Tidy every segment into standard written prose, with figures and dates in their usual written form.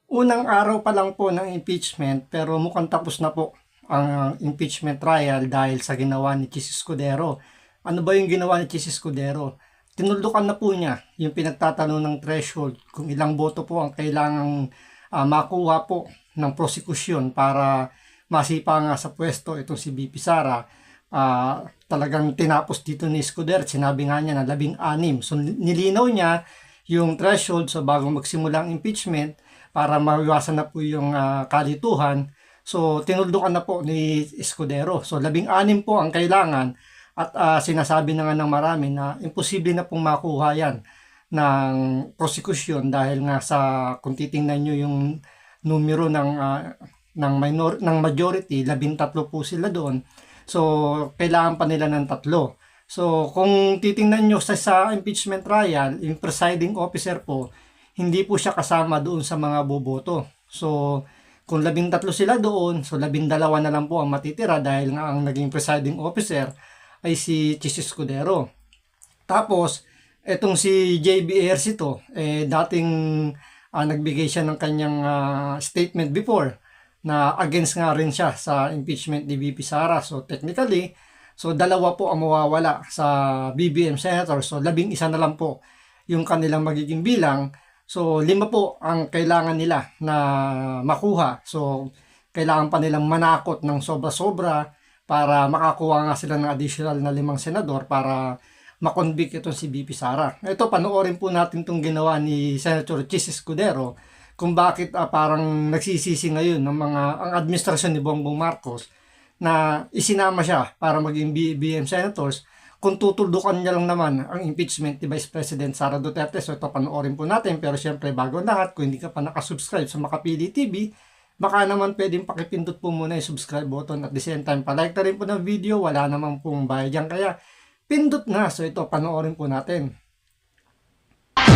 Unang araw pa lang po ng impeachment pero mukhang tapos na po ang impeachment trial dahil sa ginawa ni Chis Escudero. Ano ba yung ginawa ni Chis Escudero? Tinuldukan na po niya yung pinagtatanong ng threshold kung ilang boto po ang kailangang makuha po ng prosekusyon para masipa nga sa pwesto itong si BP Sara. Talagang tinapos dito ni Escudero, sinabi nga niya na 16. So nilinaw niya yung threshold so bago magsimula ang impeachment para maiwasan na po yung kalituhan. So tinuldukan na po ni Escudero. So 16 po ang kailangan at sinasabi na nga ng marami na imposible na pong makuha yan ng prosecution dahil nga sa kung titingnan nyo yung numero ng majority, 13 po sila doon. So kailangan pa nila ng 3. So kung titingnan nyo sa impeachment trial, yung presiding officer po, hindi po siya kasama doon sa mga boboto. So kung 13 sila doon, so 12 na lang po ang matitira dahil nga ang naging presiding officer ay si Chis Escudero. Tapos, etong si JBRC to, dating nagbigay siya ng kanyang statement before na against nga rin siya sa impeachment ni VP Sara. So technically, so 2 po ang mawawala sa BBM Senator. So 11 na lang po yung kanilang magiging bilang. So 5 po ang kailangan nila na makuha. So kailangan pa nilang manakot ng sobra-sobra para makakuha nga sila ng additional na 5 senador para makonvict itong si BP Sara. Ito, panoorin po natin itong ginawa ni Senator Chis Escudero kung bakit parang nagsisisi ngayon ng ang administrasyon ni Bongbong Marcos na isinama siya para maging BBM Senators kung tutuldukan niya lang naman ang impeachment ni Vice President Sara Duterte. So ito, panoorin po natin. Pero syempre, bago lahat, kung hindi ka pa nakasubscribe sa Makapili TV, baka naman pwedeng pakipindot po muna yung subscribe button at the same time palike na rin po ng video, wala naman pong bayad dyan, kaya pindot na. So ito, panoorin po natin.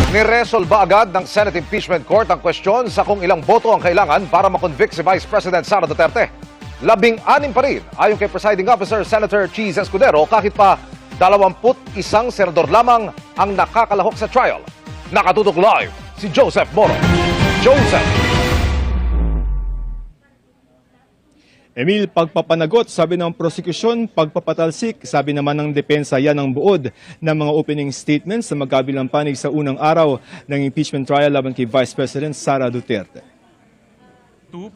Niresolba agad ng Senate Impeachment Court ang kwestiyon sa kung ilang boto ang kailangan para makonvict si Vice President Sara Duterte. 16 pa rin ayon kay Presiding Officer Senator Chis Escudero kahit pa 21 senador lamang ang nakakalahok sa trial. Nakatutok live si Joseph Moro. Joseph! Emil, pagpapanagot, sabi ng prosekusyon, pagpapatalsik, sabi naman ng depensa, yan ang buod ng mga opening statements sa magkabilang panig sa unang araw ng impeachment trial laban kay Vice President Sara Duterte.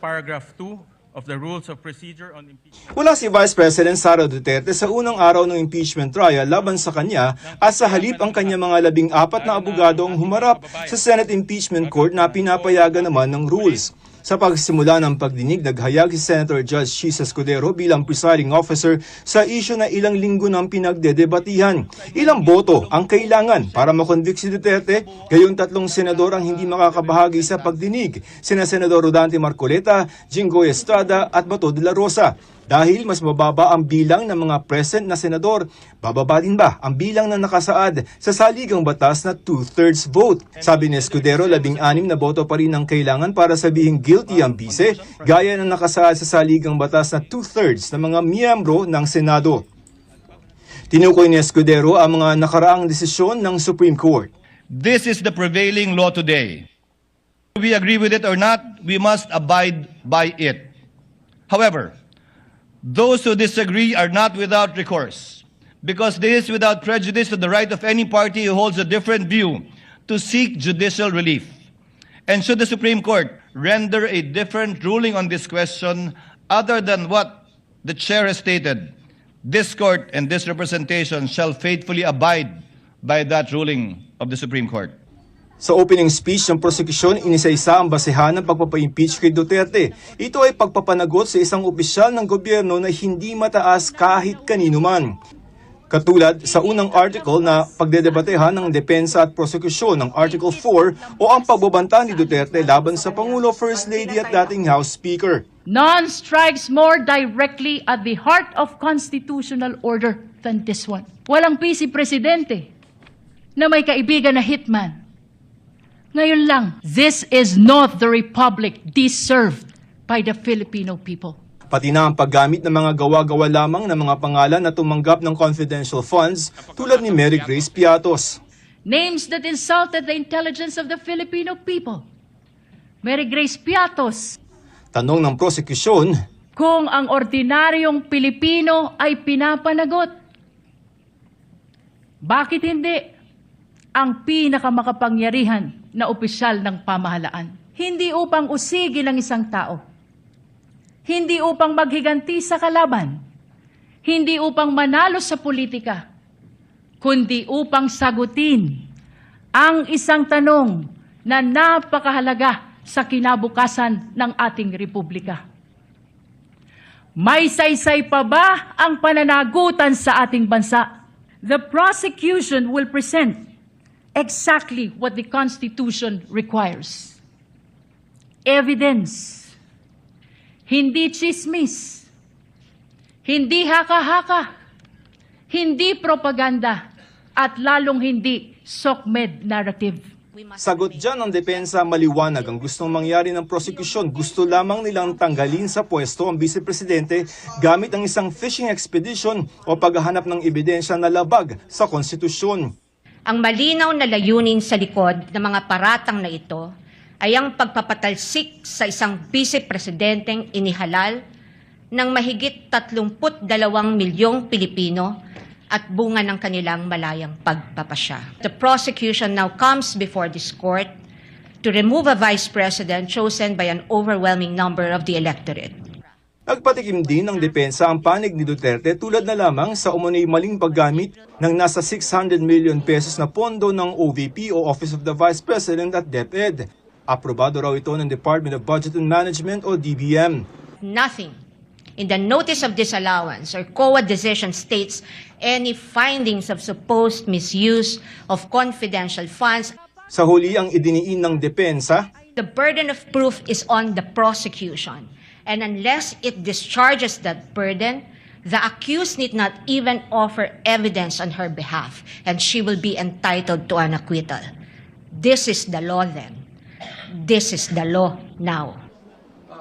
Paragraph 2 of the Rules of Procedure on Impeachment. Wala si Vice President Sara Duterte sa unang araw ng impeachment trial laban sa kanya at sa halip ang kanya mga 14 na abogado ang humarap sa Senate Impeachment Court na pinapayagan naman ng rules. Sa pagsimula ng pagdinig, naghayag si Senator Judge Chis Escudero bilang presiding officer sa isyu na ilang linggo nang pinagdedebatihan. Ilang boto ang kailangan para makonvict si Duterte, gayong 3 senador ang hindi makakabahagi sa pagdinig, sina Senador Rodante Marcoleta, Jinggoy Estrada at Bato de la Rosa. Dahil mas mababa ang bilang ng mga present na senador, bababa din ba ang bilang na nakasaad sa saligang batas na 2/3 vote? Sabi ni Escudero, 16 na boto pa rin ang kailangan para sabihing guilty ang bise, gaya na nakasaad sa saligang batas na 2/3 ng mga miyembro ng Senado. Tinukoy ni Escudero ang mga nakaraang desisyon ng Supreme Court. This is the prevailing law today. Whether we agree with it or not, we must abide by it. However, those who disagree are not without recourse, because this is without prejudice to the right of any party who holds a different view to seek judicial relief. And should the Supreme Court render a different ruling on this question other than what the chair has stated, this court and this representation shall faithfully abide by that ruling of the Supreme Court. Sa opening speech ng prosekusyon, inisa-isa ang basehan ng pagpapa-impeach kay Duterte. Ito ay pagpapanagot sa isang opisyal ng gobyerno na hindi mataas kahit kanino man. Katulad sa unang article na pagdedebatehan ng depensa at prosekusyon ng Article 4 o ang pagbabanta ni Duterte laban sa Pangulo, First Lady at dating House Speaker. None strikes more directly at the heart of constitutional order than this one. Walang PC Presidente na may kaibigan na hitman. Ngayon lang, this is not the republic deserved by the Filipino people. Pati na ang paggamit ng mga gawa-gawa lamang ng mga pangalan na tumanggap ng confidential funds tulad ni Mary Grace Piatos. Names that insulted the intelligence of the Filipino people. Mary Grace Piatos, Tanong ng prosekusyon, kung ang ordinaryong Pilipino ay pinapanagot, bakit hindi ang pinakamakapangyarihan na opisyal ng pamahalaan? Hindi upang usigin ang isang tao, hindi upang maghiganti sa kalaban, hindi upang manalo sa politika, kundi upang sagutin ang isang tanong na napakahalaga sa kinabukasan ng ating republika. May saysay pa ba ang pananagutan sa ating bansa? The prosecution will present exactly what the Constitution requires. Evidence. Hindi chismis. Hindi haka-haka. Hindi propaganda. At lalong hindi SOCMED narrative. sagot dyan ng depensa, maliwanag ang gustong mangyari ng prosekusyon. Gusto lamang nilang tanggalin sa pwesto ang vice-presidente gamit ang isang fishing expedition o paghahanap ng ebidensya na labag sa konstitusyon. Ang malinaw na layunin sa likod ng mga paratang na ito ay ang pagpapatalsik sa isang vice-presidenteng inihalal ng mahigit 32 milyong Pilipino at bunga ng kanilang malayang pagpapasya. The prosecution now comes before this court to remove a vice president chosen by an overwhelming number of the electorate. Nagpatikim din ng depensa ang panig ni Duterte tulad na lamang sa umunoy maling paggamit ng nasa 600 million pesos na pondo ng OVP o Office of the Vice President at DepEd. Aprobado raw ito ng Department of Budget and Management o DBM. Nothing in the notice of disallowance or COA decision states any findings of supposed misuse of confidential funds. Sa huli ang idiniin ng depensa, The burden of proof is on the prosecution. And unless it discharges that burden, the accused need not even offer evidence on her behalf, and she will be entitled to an acquittal. This is the law then. This is the law now.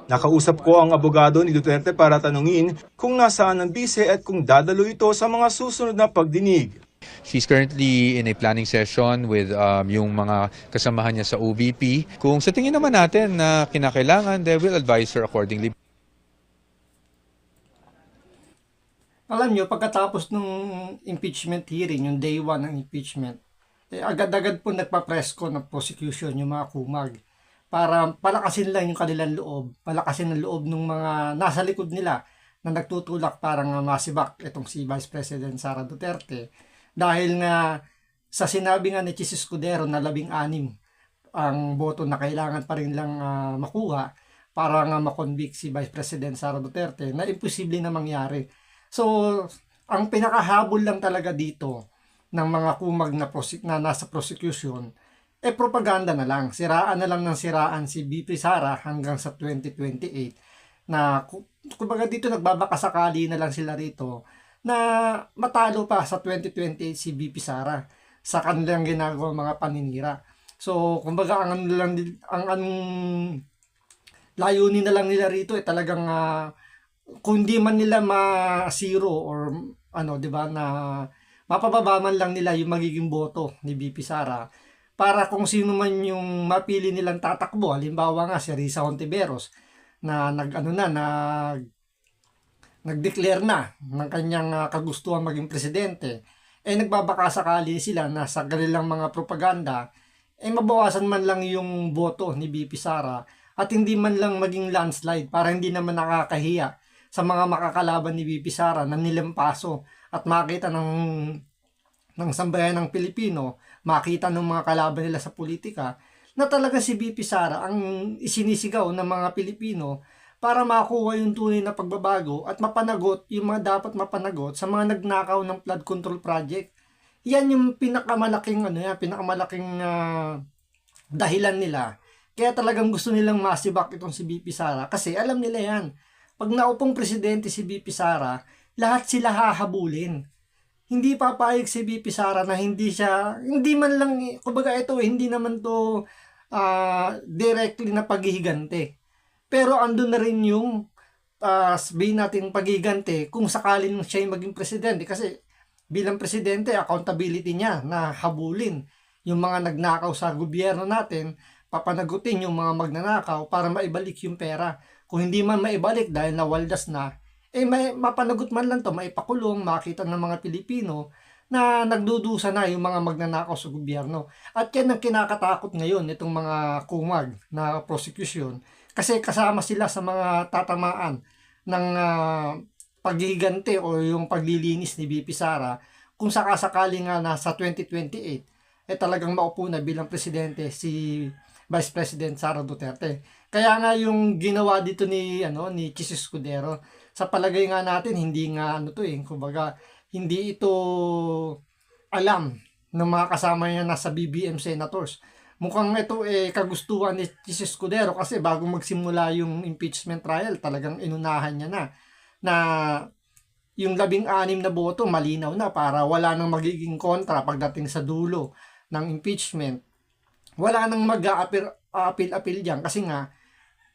nakausap ko ang abogado ni Duterte para tanungin kung nasaan ang bise at kung dadalo ito sa mga susunod na pagdinig. She's currently in a planning session with yung mga kasamahan niya sa OVP. Kung sa tingin naman natin na kinakailangan, they will advise her accordingly. Alam nyo, pagkatapos ng impeachment hearing, yung day 1 ng impeachment, agad-agad po nagpa-presko ng prosecution yung mga kumag para palakasin lang yung kanilang loob, palakasin ang loob ng mga nasa likod nila na nagtutulak parang masibak itong si Vice President Sara Duterte. Dahil nga sa sinabi nga ni Chis Escudero na 16 ang boto na kailangan pa rin lang makuha para nga makonvict si Vice President Sara Duterte na imposible na mangyari. So, ang pinakahabol lang talaga dito ng mga kumag na nasa prosecution, propaganda na lang. Siraan na lang ng siraan si VP Sara hanggang sa 2028 na kumbaga dito nagbabakasakali na lang sila rito na matalo pa sa 2028 si VP Sara sa kanilang ginagawa mga paninira. So, kumbaga ang layunin na lang nila rito talagang kung di man nila ma-zero or di ba, na mapababa man lang nila yung magiging boto ni VP Sara para kung sino man yung mapili nilang tatakbo. Halimbawa nga si Risa Hontiveros na nag-declare na ng kanyang kagustuhan maging presidente, nagbabakasakali sila na sa kanilang mga propaganda mabawasan man lang yung boto ni VP Sara at hindi man lang maging landslide para hindi naman nakakahiya sa mga makakalaban ni VP Sara na nilampaso at makita ng sambayan ng Pilipino, makita ng mga kalaban nila sa politika na talaga si VP Sara ang isinisigaw ng mga Pilipino para makuha yung tunay na pagbabago at mapanagot yung mga dapat mapanagot sa mga nagnakaw ng flood control project. Yan yung pinakamalaking dahilan nila. Kaya talagang gusto nilang masibak itong si VP Sara kasi alam nila yan. Pag naupong presidente si VP Sara, lahat sila hahabulin. Hindi papayag si VP Sara na hindi man lang, kumbaga ito hindi naman to directly na paghihigante. Pero andun na rin yung sabihin natin paghihigante kung sakalin siya yung maging presidente. Kasi bilang presidente, accountability niya na habulin yung mga nagnakaw sa gobyerno natin papanagutin yung mga magnanakaw para maibalik yung pera. Kung hindi man maibalik dahil nawaldas na, may mapanagot man lang to, maipakulong, makita ng mga Pilipino na nagdudusa na yung mga magnanakaw sa gobyerno. At yan ang kinakatakot ngayon, itong mga kumag na prosecution, kasi kasama sila sa mga tatamaan ng paghihiganti o yung paglilinis ni BP Sara kung sakasakali nga nasa 2028 talagang maupo na bilang presidente si Vice President Sara Duterte. Kaya nga yung ginawa dito ni Chis Escudero, sa palagay nga natin hindi nga kumbaga hindi ito alam ng mga kasama niya nasa BBM senators. Mukhang ito kagustuhan ni Chis Escudero kasi bago magsimula yung impeachment trial, talagang inunahan niya na yung 16 na boto malinaw na para wala nang magiging kontra pagdating sa dulo ng impeachment. Wala nang mag-a-appeal diyan kasi nga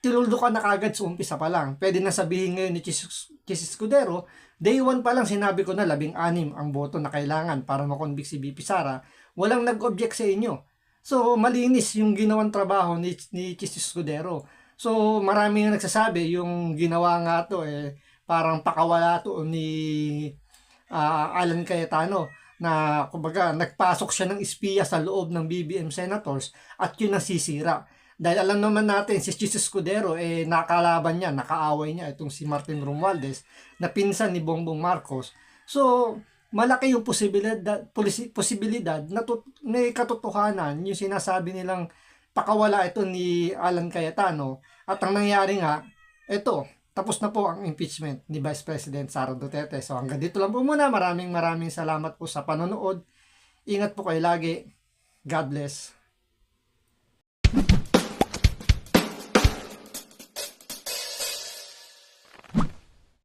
tinuldukan na kagad sa umpisa pa lang. Pwede na sabihin ngayon ni Chis Escudero, day 1 pa lang sinabi ko na 16 ang boto na kailangan para makonvict si BP Sara. Walang nag-object sa inyo. So, malinis yung ginawang trabaho ni Chis Escudero. So, marami nga nagsasabi, yung ginawa nga to, parang pakawala to ni Alan Cayetano, na kumbaga nagpasok siya ng espiya sa loob ng BBM senators at yun ang sisira. Dahil alam naman natin, si Chis Escudero, nakalaban niya, nakaaway niya itong si Martin Romualdez, na pinsan ni Bongbong Marcos. So, malaki yung posibilidad na may katotohanan yung sinasabi nilang pakawala ito ni Alan Cayetano. At ang nangyari nga, tapos na po ang impeachment ni Vice President Sara Duterte. So hanggang dito lang po muna. Maraming salamat po sa panonood. Ingat po kayo lagi. God bless.